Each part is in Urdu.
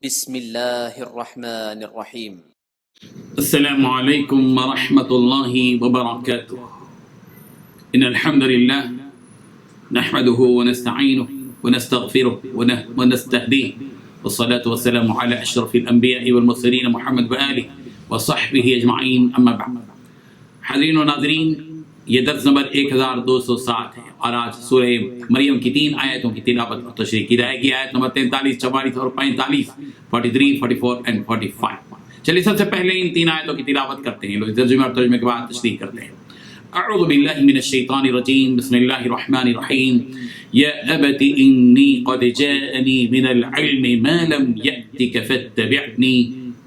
بسم الله الرحمن الرحيم. السلام عليكم ورحمة الله وبركاته. إن الحمد لله نحمده ونستعينه ونستغفره ونستهديه، والصلاة والسلام على أشرف الأنبياء والمرسلين محمد وآله وصحبه أجمعين، أما بعد. حاضرین و ناظرین، یہ درس نمبر 1207 ہے اور آج سورہ مریم کی 3 آیتوں کی تلاوت اور تشریح کی جائے گی۔ آیت نمبر 43، 44 اور 45، 43، 44 اور 45۔ چلیے سب سے پہلے ان 3 آیتوں کی تلاوت کرتے ہیں، ترجمہ اور ترجمے کے بعد تشریح کرتے ہیں۔ اعوذ باللہ من الشیطان الرجیم، بسم اللہ الرحمن الرحیم۔ یا ابت انی قد جاءنی من العلم ما لم یأتک فاتبعنی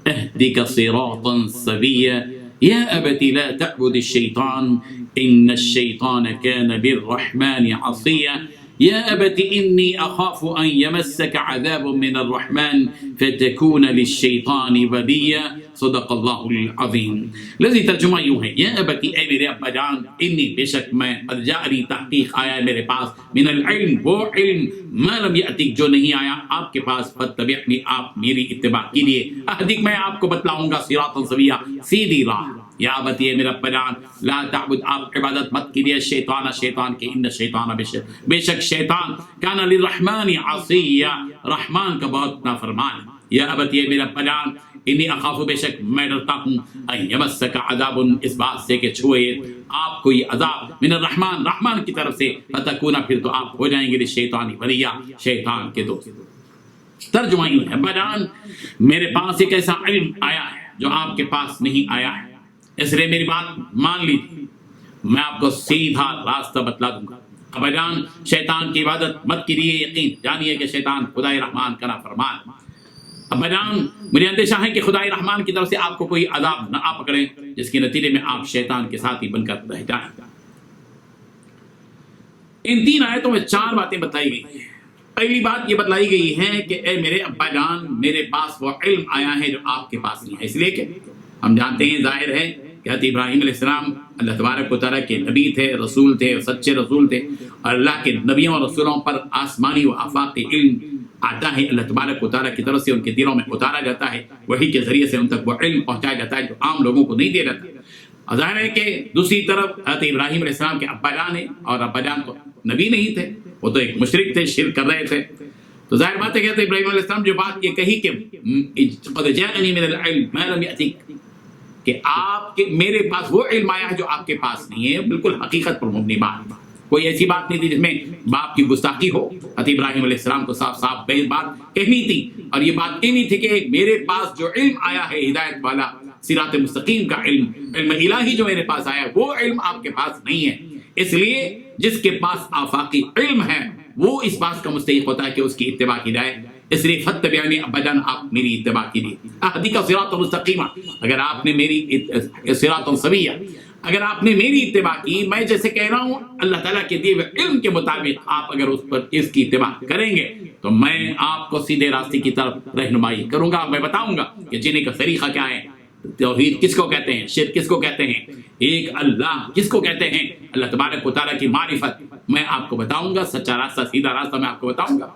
اہدک صراطا سویا۔ یا ابت لا تعبد الشیطان ان الشیطان کان للرحمن عصیا۔ یا ابت انی اخاف ان یمسک عذاب من الرحمن فتکون للشیطان ولیا۔ صدق اللہ العظیم۔ لذی ترجمہ یوں ہے، یا ابتی، اے میرے ابا جان، انی بے شک میں، قد جاءنی تحقیق آیا ہے میرے پاس، من العلم وہ علم، ما لم یأتک جو نہیں آیا آپ کے پاس، فاتبعنی آپ میری اتباع کیجیے، اہدک میں آپ کو بتلاؤں گا صراطا سویا سیدھی راہ۔ یا ابتی، اے میرا ابا جان، لا تعبد آپ عبادت مت کیجیے شیطان شیطان کے، ان شیطان بے شک شیطان کان للرحمن عصیا رحمان کا بہت نافرمان۔ یا ابتی، اے میرا ابا جان، انی اخاف بے شک میں ڈرتا ہوں، ان یمسک عذاب اس بات سے کہ چھوئے آپ کو یہ عذاب، من الرحمن رحمان کی طرف سے، فتکون پھر تو آپ ہو جائیں گے للشیطان ولیہ شیطان کے دوست۔ ترجمہ یوں ہے، ابا جان میرے پاس ایک ایسا علم آیا ہے جو آپ کے پاس نہیں آیا ہے، اس لیے میری بات مان لیجیے، میں آپ کو سیدھا راستہ بتلا دوں گا۔ ابا جان شیطان کی عبادت مت کیجیے، یقین جانیے کہ شیطان خدائے رحمان کا نافرمان۔ ابا جان مجھے اندیشہ ہے کہ خدائے رحمان کی طرف سے آپ کو کوئی عذاب نہ آ پکڑے جس کے نتیجے میں آپ شیطان کے ساتھی بن کر رہ جائیں۔ ان 3 آیتوں میں 4 باتیں بتائی گئی ہیں۔ پہلی بات یہ بتلائی گئی ہے کہ اے میرے ابا جان، میرے پاس وہ علم آیا ہے جو آپ کے پاس نہیں ہے، اس لیے کہ ہم جانتے ہیں، ظاہر ہے کہ حضرت ابراہیم علیہ السلام اللہ تبارک و تعالیٰ کے نبی تھے، رسول تھے، سچے رسول تھے، اور اللہ کے نبیوں اور رسولوں پر آسمانی و آفاقی علم آتا ہے، اللہ تبارک و تعالیٰ کی طرف سے ان کے دلوں میں اتارا جاتا ہے، وہی کے ذریعے سے ان تک وہ علم پہنچایا جاتا ہے جو عام لوگوں کو نہیں دیا جاتا۔ ظاہر ہے کہ دوسری طرف حضرت ابراہیم علیہ السلام کے ابا جان ہیں، اور ابا جان تو نبی نہیں تھے، وہ تو ایک مشرک تھے، شرک کر رہے تھے۔ تو ظاہر بات ہے کہ حضرت ابراہیم علیہ السلام جو بات یہ کہی کہ قد جاءنی من العلم ما لم یأتک، کہ آپ کے میرے پاس وہ علم آیا ہے جو آپ کے پاس نہیں ہے، بالکل حقیقت پر مبنی بات، کوئی ایسی بات نہیں تھی جس میں باپ کی گستاخی ہو۔ حضرت ابراہیم علیہ السلام کو صاف صاف بات کہنی تھی، اور یہ بات کہنی تھی کہ میرے پاس جو علم آیا ہے ہدایت والا صراط مستقیم کا علم، علم الہی جو میرے پاس آیا ہے، وہ علم آپ کے پاس نہیں ہے۔ اس لیے جس کے پاس آفاقی علم ہے وہ اس بات کا مستحق ہوتا ہے کہ اس کی اتباع کی جائے، اس لیے فتبعنی ابا جان آپ میری اتباع کیجیے، اہدک صراطا مستقیما، اگر آپ نے میری صراطا سویا، اگر آپ نے میری اتباع کی، میں جیسے کہہ رہا ہوں اللہ تعالیٰ کے دیے ہوئے علم کے مطابق آپ اگر اس کی اتباع کریں گے تو میں آپ کو سیدھے راستے کی طرف رہنمائی کروں گا، میں بتاؤں گا کہ جینے کا طریقہ کیا ہے، توحید کس کو کہتے ہیں، شرک کس کو کہتے ہیں، ایک اللہ کس کو کہتے ہیں، اللہ تبارک و تعالیٰ کی معرفت میں آپ کو بتاؤں گا، سچا راستہ سیدھا راستہ میں آپ کو بتاؤں گا۔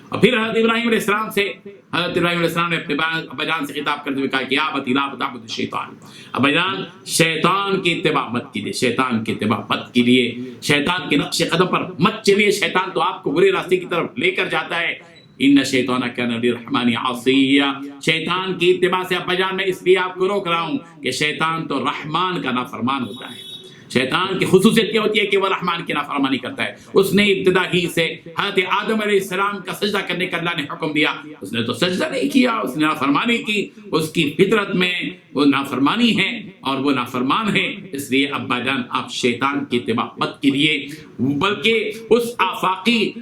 اور پھر حضرت ابراہیم علیہ السلام نے اپنے ابا جان سے خطاب کرتے ہوئے کہا کہ یا ابتی لا تعبد الشیطان، ابا جان شیطان کی اتباع مت کیجیے، شیطان کی اتباع مت کیجیے، شیطان کے نقش قدم پر مت چلیے، شیطان تو آپ کو برے راستے کی طرف لے کر جاتا ہے، ان الشیطان کان للرحمن عصیا، شیطان کی اتباع سے ابا جان میں اس لیے آپ کو روک رہا ہوں کہ شیطان تو رحمان کا نافرمان ہوتا ہے۔ شیطان کی خصوصیت کیا ہوتی ہے کہ وہ رحمان کی نافرمانی کرتا ہے۔ اس نے ابتدا ہی سے حضرت آدم علیہ السلام کا سجدہ کرنے کا اللہ نے حکم دیا، اس نے تو سجدہ نہیں کیا، اس نے نافرمانی کی، اس کی فطرت میں وہ نافرمانی ہے اور وہ نافرمان ہے۔ اس لیے ابا جان آپ شیطان کی اتباع مت کیجیے، بلکہ اس آفاقی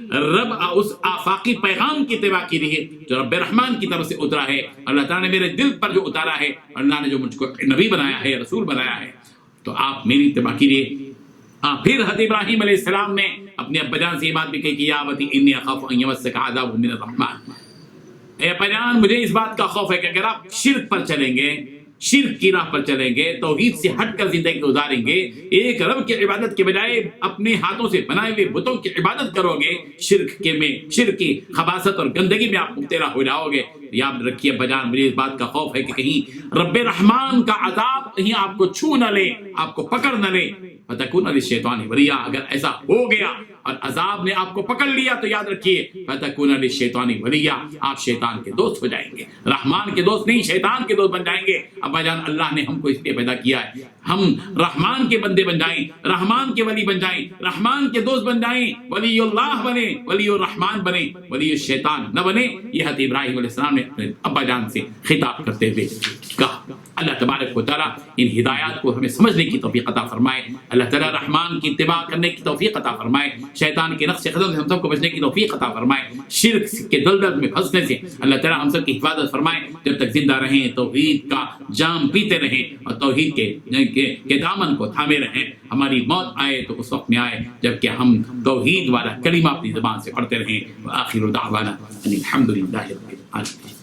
پیغام کی اتباع کیجیے جو رب رحمان کی طرف سے اترا ہے، اللہ تعالیٰ نے میرے دل پر جو اتارا ہے، اللہ نے جو مجھ کو نبی بنایا ہے، رسول بنایا ہے، تو آپ میری اتباع کیجیے۔ پھر حضرت ابراہیم علیہ السلام نے اپنے ابا جان سے یہ بات بھی کہی کہ یا ابتی انی اخاف ان یمسک عذاب من الرحمن، اے ابا جان مجھے اس بات کا خوف ہے کہ اگر آپ شرک پر چلیں گے، شرک کی راہ پر چلیں گے، توحید سے ہٹ کر زندگی گزاریں گے، ایک رب کی عبادت کے بجائے اپنے ہاتھوں سے بنائے ہوئے بتوں کی عبادت کرو گے، شرک کی خباثت اور گندگی میں آپ مبتلا ہو جاؤ گے، یاد رکھیے ابا جان مجھے اس بات کا خوف ہے کہ کہیں رب رحمان کا عذاب کہیں آپ کو چھو نہ لے، آپ کو پکڑ نہ لے، فتکون للشیطان ولیا، اگر ایسا ہو گیا اور عذاب نے آپ کو پکڑ لیا تو یاد رکھیے فتکون للشیطان ولیا، آپ شیطان کے دوست ہو جائیں گے، رحمان کے دوست نہیں شیطان کے دوست بن جائیں گے۔ ابا جان اللہ نے ہم کو اس لیے پیدا کیا ہے ہم رحمان کے بندے بن جائیں، رحمان کے ولی بن جائیں، رحمان کے دوست بن جائیں، ولی اللہ بنے، ولی الرحمان بنے، ولی الشیطان نہ بنے۔ یہ حضرت ابراہیم علیہ السلام نے اپنے ابا جان سے خطاب کرتے ہوئے کہا۔ اللہ تبارک و تعالیٰ ان ہدایات کو ہمیں سمجھنے کی توفیق عطا فرمائے، اللہ تعالیٰ رحمان کی اتباع کرنے کی توفیق عطا فرمائے، شیطان کے نقش قدم سے ہم سب کو بچنے کی توفیق عطا فرمائے، شرک کے دلدل میں پھنسنے سے اللہ تعالیٰ ہم سب کی حفاظت فرمائے، جب تک زندہ رہیں توحید کا جام پیتے رہیں اور توحید کے دامن کو تھامے رہیں، ہماری موت آئے تو اس وقت میں آئے جبکہ ہم توحید والا کلمہ اپنی زبان سے پڑھتے رہیں۔ وآخر دعوانا ان الحمد للہ رب العالمین۔